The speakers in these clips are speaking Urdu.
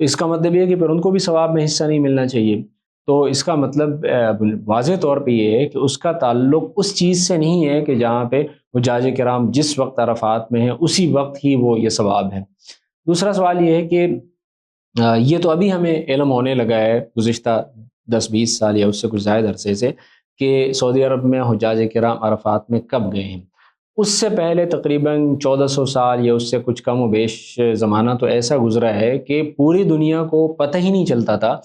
تو اس کا مطلب یہ ہے کہ پھر ان کو بھی ثواب میں حصہ نہیں ملنا چاہیے۔ تو اس کا مطلب واضح طور پہ یہ ہے کہ اس کا تعلق اس چیز سے نہیں ہے کہ جہاں پہ حجاج کرام جس وقت عرفات میں ہیں اسی وقت ہی وہ یہ ثواب ہے۔ دوسرا سوال یہ ہے کہ یہ تو ابھی ہمیں علم ہونے لگا ہے گزشتہ 10-20 سال یا اس سے کچھ زائد عرصے سے کہ سعودی عرب میں حجاج کرام عرفات میں کب گئے ہیں۔ اس سے پہلے تقریباً 1400 سال یا اس سے کچھ کم و بیش زمانہ تو ایسا گزرا ہے کہ پوری دنیا کو پتہ ہی نہیں چلتا تھا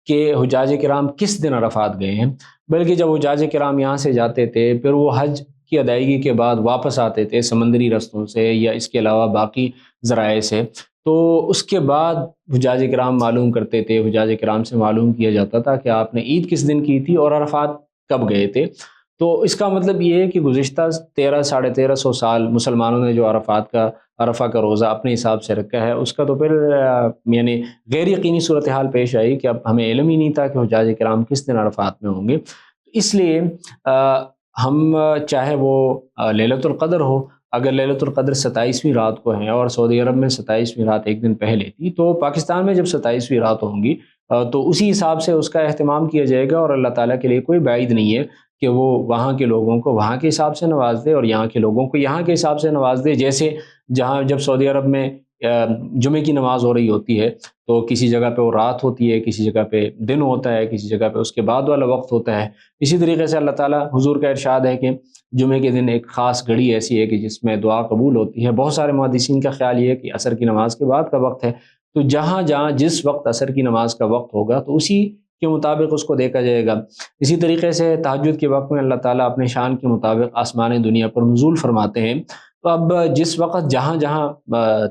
کہ حجاج کرام کس دن عرفات گئے ہیں، بلکہ جب حجاج کرام یہاں سے جاتے تھے پھر وہ حج کی ادائیگی کے بعد واپس آتے تھے سمندری رستوں سے یا اس کے علاوہ باقی ذرائع سے، تو اس کے بعد حجاج کرام معلوم کرتے تھے، حجاج کرام سے معلوم کیا جاتا تھا کہ آپ نے عید کس دن کی تھی اور عرفات کب گئے تھے۔ تو اس کا مطلب یہ ہے کہ گزشتہ 1300-1350 سال مسلمانوں نے جو عرفہ کا روزہ اپنے حساب سے رکھا ہے، اس کا تو پھر یعنی غیر یقینی صورتحال پیش آئی کہ اب ہمیں علم ہی نہیں تھا کہ حجاج کرام کس دن عرفات میں ہوں گے۔ اس لیے ہم چاہے وہ لیلۃ القدر ہو، اگر لیلۃ القدر 27ویں رات کو ہیں اور سعودی عرب میں 27ویں رات ایک دن پہلے تھی، تو پاکستان میں جب 27ویں رات ہوں گی تو اسی حساب سے اس کا اہتمام کیا جائے گا، اور اللہ تعالیٰ کے لیے کوئی بعید نہیں ہے کہ وہ وہاں کے لوگوں کو وہاں کے حساب سے نواز دے اور یہاں کے لوگوں کو یہاں کے حساب سے نواز دے۔ جیسے جہاں جب سعودی عرب میں جمعے کی نماز ہو رہی ہوتی ہے تو کسی جگہ پہ وہ رات ہوتی ہے، کسی جگہ پہ دن ہوتا ہے، کسی جگہ پہ اس کے بعد والا وقت ہوتا ہے۔ اسی طریقے سے اللہ تعالیٰ حضور کا ارشاد ہے کہ جمعے کے دن ایک خاص گھڑی ایسی ہے کہ جس میں دعا قبول ہوتی ہے۔ بہت سارے محدثین کا خیال یہ ہے کہ عصر کی نماز کے بعد کا وقت ہے، تو جہاں جہاں جس وقت عصر کی نماز کا وقت ہوگا تو اسی کے مطابق اس کو دیکھا جائے گا۔ اسی طریقے سے تہجد کے وقت میں اللہ تعالیٰ اپنے شان کے مطابق آسمان دنیا پر نزول فرماتے ہیں، تو اب جس وقت جہاں جہاں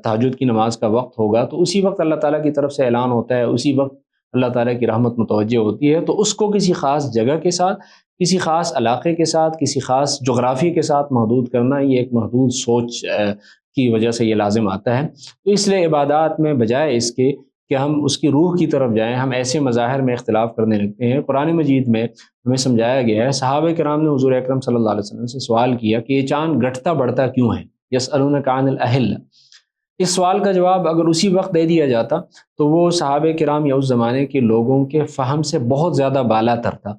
تہجد کی نماز کا وقت ہوگا تو اسی وقت اللہ تعالیٰ کی طرف سے اعلان ہوتا ہے، اسی وقت اللہ تعالیٰ کی رحمت متوجہ ہوتی ہے، تو اس کو کسی خاص جگہ کے ساتھ، کسی خاص علاقے کے ساتھ، کسی خاص جغرافی کے ساتھ محدود کرنا یہ ایک محدود سوچ کی وجہ سے یہ لازم آتا ہے۔ تو اس لیے عبادات میں بجائے اس کے کہ ہم اس کی روح کی طرف جائیں، ہم ایسے مظاہر میں اختلاف کرنے لگتے ہیں۔ قرآن مجید میں ہمیں سمجھایا گیا ہے، صحابہ کرام نے حضور اکرم صلی اللہ علیہ وسلم سے سوال کیا کہ یہ چاند گھٹتا بڑھتا کیوں ہے؟ یسألونک عن الاہلہ۔ اس سوال کا جواب اگر اسی وقت دے دیا جاتا تو وہ صحابہ کرام یا اس زمانے کے لوگوں کے فہم سے بہت زیادہ بالا تر تھا،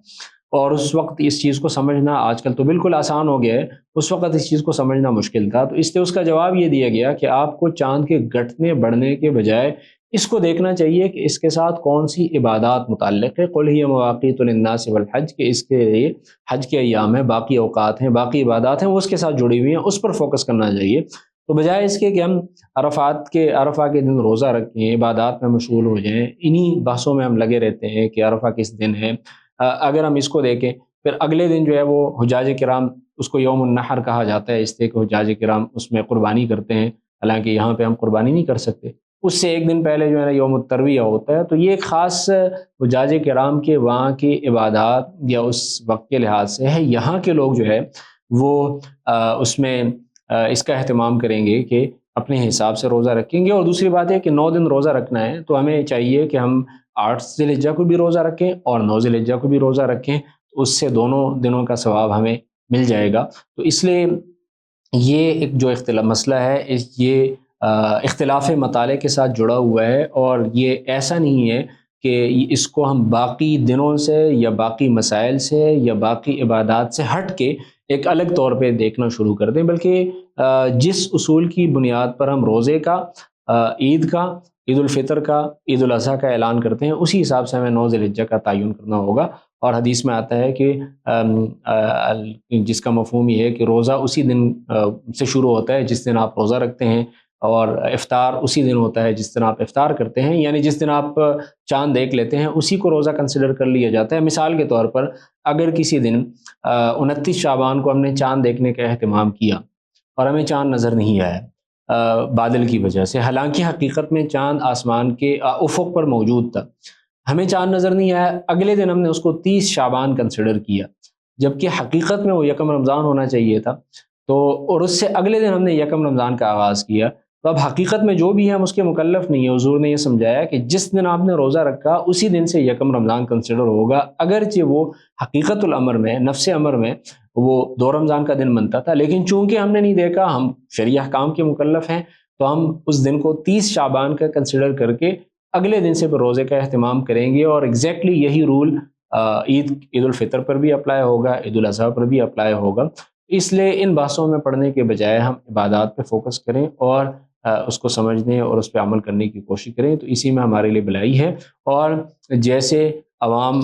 اور اس وقت اس چیز کو سمجھنا آج کل تو بالکل آسان ہو گیا ہے، اس وقت اس چیز کو سمجھنا مشکل تھا۔ تو اس لیے اس کا جواب یہ دیا گیا کہ آپ کو چاند کے گھٹنے بڑھنے کے بجائے اس کو دیکھنا چاہیے کہ اس کے ساتھ کون سی عبادات متعلق ہے۔ قل ہی مواقیت للناس والحج، کہ اس کے لیے حج کے ایام ہیں، باقی اوقات ہیں، باقی عبادات ہیں، وہ اس کے ساتھ جڑی ہوئی ہیں، اس پر فوکس کرنا چاہیے۔ تو بجائے اس کے کہ ہم عرفہ کے دن روزہ رکھیں، عبادات میں مشغول ہو جائیں، انہی بحثوں میں ہم لگے رہتے ہیں کہ عرفہ کس دن ہے۔ اگر ہم اس کو دیکھیں پھر اگلے دن جو ہے وہ حجاج کرام، اس کو یوم النحر کہا جاتا ہے اس لیے کہ حجاج کرام اس میں قربانی کرتے ہیں، حالانکہ یہاں پہ ہم قربانی نہیں کر سکتے۔ اس سے ایک دن پہلے جو ہے نا یوم الترویہ ہوتا ہے، تو یہ ایک خاص حجاج کرام کے وہاں کی عبادات یا اس وقت کے لحاظ سے ہے۔ یہاں کے لوگ جو ہے وہ اس میں اس کا اہتمام کریں گے کہ اپنے حساب سے روزہ رکھیں گے۔ اور دوسری بات ہے کہ 9 دن روزہ رکھنا ہے تو ہمیں چاہیے کہ ہم 8 ذی الحجہ کو بھی روزہ رکھیں اور 9 ذی الحجہ کو بھی روزہ رکھیں، اس سے دونوں دنوں کا ثواب ہمیں مل جائے گا۔ تو اس لیے یہ ایک جو مسئلہ ہے یہ اختلاف مطالعے کے ساتھ جڑا ہوا ہے، اور یہ ایسا نہیں ہے کہ اس کو ہم باقی دنوں سے یا باقی مسائل سے یا باقی عبادات سے ہٹ کے ایک الگ طور پہ دیکھنا شروع کر دیں، بلکہ جس اصول کی بنیاد پر ہم روزے کا، عید کا، عید الفطر کا، عید الاضحیٰ کا اعلان کرتے ہیں، اسی حساب سے ہمیں 9 ذی الحجہ کا تعین کرنا ہوگا۔ اور حدیث میں آتا ہے کہ جس کا مفہوم یہ ہے کہ روزہ اسی دن سے شروع ہوتا ہے جس دن آپ روزہ رکھتے ہیں، اور افطار اسی دن ہوتا ہے جس دن آپ افطار کرتے ہیں، یعنی جس دن آپ چاند دیکھ لیتے ہیں اسی کو روزہ کنسیڈر کر لیا جاتا ہے۔ مثال کے طور پر اگر کسی دن 29 شعبان کو ہم نے چاند دیکھنے کا اہتمام کیا اور ہمیں چاند نظر نہیں آیا بادل کی وجہ سے، حالانکہ حقیقت میں چاند آسمان کے افق پر موجود تھا، ہمیں چاند نظر نہیں آیا، اگلے دن ہم نے اس کو 30 شعبان کنسیڈر کیا، جبکہ حقیقت میں وہ یکم رمضان ہونا چاہیے تھا، تو اور اس سے اگلے دن ہم نے یکم رمضان کا آغاز کیا۔ تو اب حقیقت میں جو بھی ہم اس کے مکلف نہیں ہے۔ حضور نے یہ سمجھایا کہ جس دن آپ نے روزہ رکھا اسی دن سے یکم رمضان کنسیڈر ہوگا، اگرچہ وہ حقیقت الامر میں، نفس امر میں وہ 2 رمضان کا دن بنتا تھا، لیکن چونکہ ہم نے نہیں دیکھا، ہم شرعی احکام کے مکلف ہیں، تو ہم اس دن کو 30 شعبان کا کنسیڈر کر کے اگلے دن سے پھر روزے کا اہتمام کریں گے، اور ایگزیکٹلی یہی رول عید الفطر پر بھی اپلائی ہوگا، عید الاضحیٰ پر بھی اپلائی ہوگا۔ اس لیے ان بحثوں میں پڑھنے کے بجائے ہم عبادات پہ فوکس کریں اور اس کو سمجھنے اور اس پہ عمل کرنے کی کوشش کریں، تو اسی میں ہمارے لیے بھلائی ہے۔ اور جیسے عوام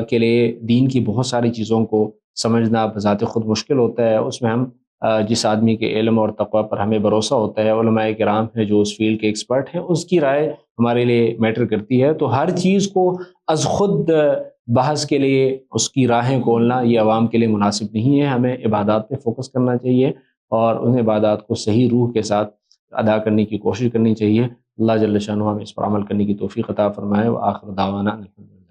کے لیے دین کی بہت ساری چیزوں کو سمجھنا بذات خود مشکل ہوتا ہے، اس میں ہم جس آدمی کے علم اور تقوی پر ہمیں بھروسہ ہوتا ہے، علماء کرام ہیں جو اس فیلڈ کے ایکسپرٹ ہیں، اس کی رائے ہمارے لیے میٹر کرتی ہے۔ تو ہر چیز کو از خود بحث کے لیے اس کی راہیں کھولنا یہ عوام کے لیے مناسب نہیں ہے۔ ہمیں عبادات پہ فوکس کرنا چاہیے اور ان عبادات کو صحیح روح کے ساتھ ادا کرنے کی کوشش کرنی چاہیے۔ اللہ جل شانہ ہمیں اس پر عمل کرنے کی توفیق عطا فرمائے۔ وآخر دعوانا الحمدللہ۔